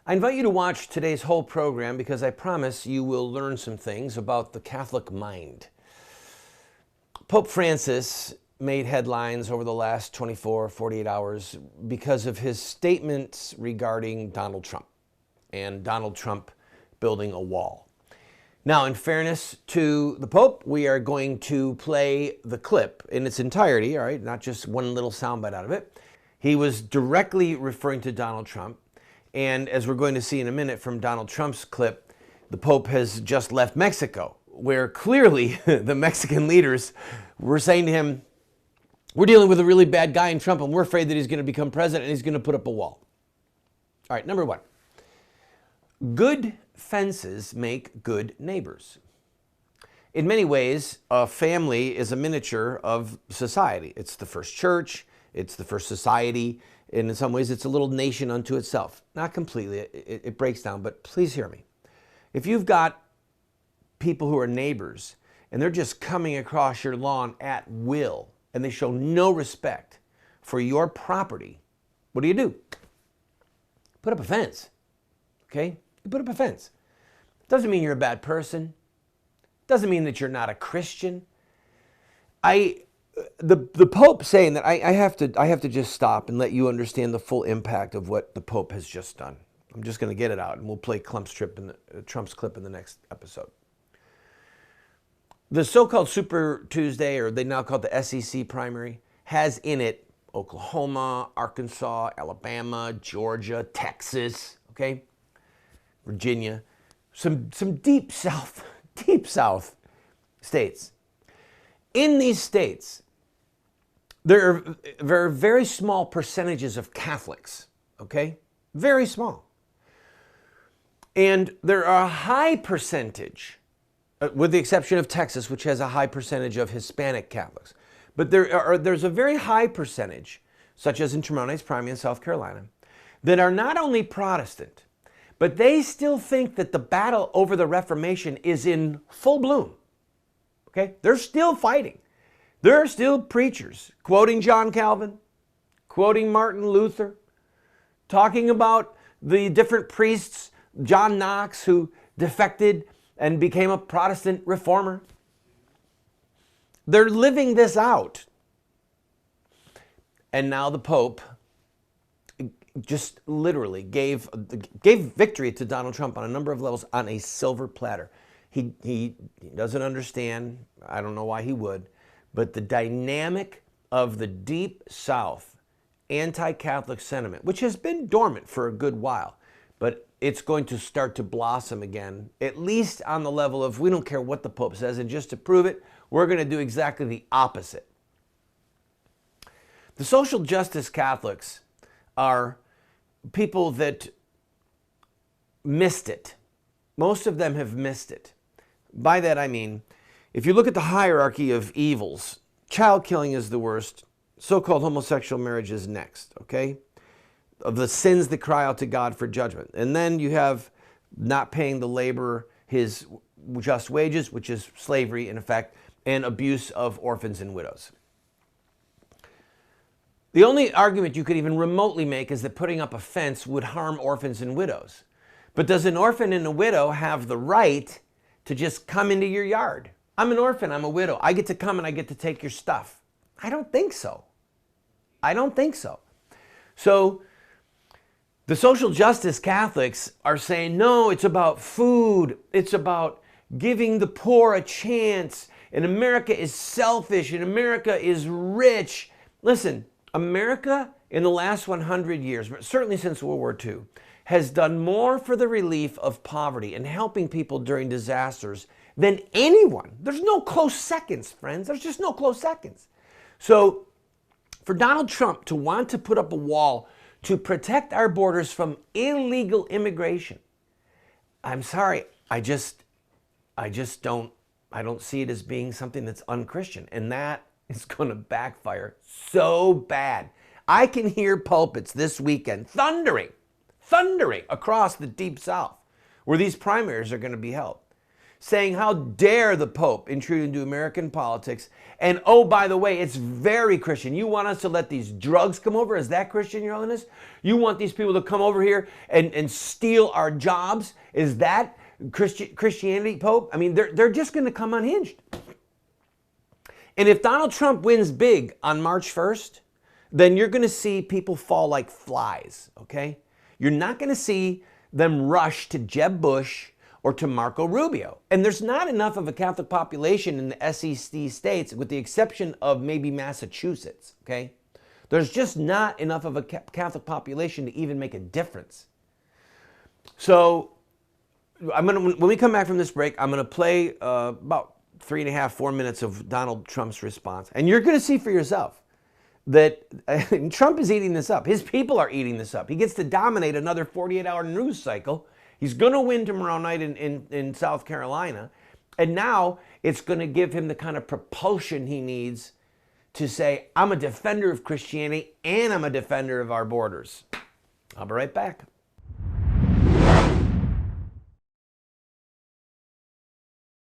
I invite you to watch today's whole program because I promise you will learn some things about the Catholic mind. Pope Francis made headlines over the last 24, 48 hours because of his statements regarding Donald Trump and Donald Trump building a wall. Now, in fairness to the Pope, we are going to play the clip in its entirety, all right, not just one little soundbite out of it. He was directly referring to Donald Trump. And as we're going to see in a minute from Donald Trump's clip, the Pope has just left Mexico, where clearly the Mexican leaders were saying to him, we're dealing with a really bad guy in Trump, and we're afraid that he's going to become president and he's going to put up a wall. All right, number one, good fences make good neighbors. In many ways, a family is a miniature of society. It's the first church, it's the first society, and in some ways it's a little nation unto itself. Not completely, it breaks down, but please hear me. If you've got people who are neighbors and they're just coming across your lawn at will and they show no respect for your property, what do? Put up a fence, okay? You put up a fence. Doesn't mean you're a bad person. Doesn't mean that you're not a Christian. The Pope saying that I have to just stop and let you understand the full impact of what the Pope has just done. I'm just going to get it out, and we'll play Trump's clip in the next episode. The so-called Super Tuesday, or they now call it the SEC primary, has in it Oklahoma, Arkansas, Alabama, Georgia, Texas, okay, Virginia, some deep South states. In these states, there are very small percentages of Catholics, okay? Very small. And there are a high percentage, with the exception of Texas, which has a high percentage of Hispanic Catholics. But there's a very high percentage, such as in Tremonti's Primary in South Carolina, that are not only Protestant, but they still think that the battle over the Reformation is in full bloom. Okay? They're still fighting. There are still preachers quoting John Calvin, quoting Martin Luther, talking about the different priests, John Knox, who defected and became a Protestant reformer. They're living this out. And now the Pope just literally gave victory to Donald Trump on a number of levels on a silver platter. He doesn't understand, I don't know why he would, but the dynamic of the Deep South anti-Catholic sentiment, which has been dormant for a good while, but it's going to start to blossom again, at least on the level of we don't care what the Pope says, and just to prove it, we're going to do exactly the opposite. The social justice Catholics are people that missed it. Most of them have missed it. By that I mean, if you look at the hierarchy of evils, child killing is the worst, so-called homosexual marriage is next, okay? Of the sins that cry out to God for judgment. And then you have not paying the laborer his just wages, which is slavery in effect, and abuse of orphans and widows. The only argument you could even remotely make is that putting up a fence would harm orphans and widows. But does an orphan and a widow have the right to just come into your yard? I'm an orphan, I'm a widow. I get to come and I get to take your stuff. I don't think so. I don't think so. So the social justice Catholics are saying, no, it's about food. It's about giving the poor a chance. And America is selfish and America is rich. Listen, America in the last 100 years, but certainly since World War II, has done more for the relief of poverty and helping people during disasters than anyone. There's no close seconds, friends. There's just no close seconds. So for Donald Trump to want to put up a wall to protect our borders from illegal immigration, I'm sorry, I don't see it as being something that's unchristian. And that is going to backfire so bad. I can hear pulpits this weekend thundering across the Deep South where these primaries are going to be held, saying how dare the Pope intrude into American politics. And oh, by the way, it's very Christian. You want us to let these drugs come over? Is that Christian, Your Holiness? You want these people to come over here and steal our jobs? Is that Christianity, Pope? I mean, they're just going to come unhinged. And if Donald Trump wins big on March 1st, then you're going to see people fall like flies, okay? You're not going to see them rush to Jeb Bush or to Marco Rubio. And there's not enough of a Catholic population in the SEC states, with the exception of maybe Massachusetts, okay? There's just not enough of a Catholic population to even make a difference. So when we come back from this break, I'm going to play about 3.5, 4 minutes of Donald Trump's response. And you're going to see for yourself that Trump is eating this up. His people are eating this up. He gets to dominate another 48-hour news cycle. He's going to win tomorrow night in South Carolina. And now it's going to give him the kind of propulsion he needs to say, I'm a defender of Christianity and I'm a defender of our borders. I'll be right back.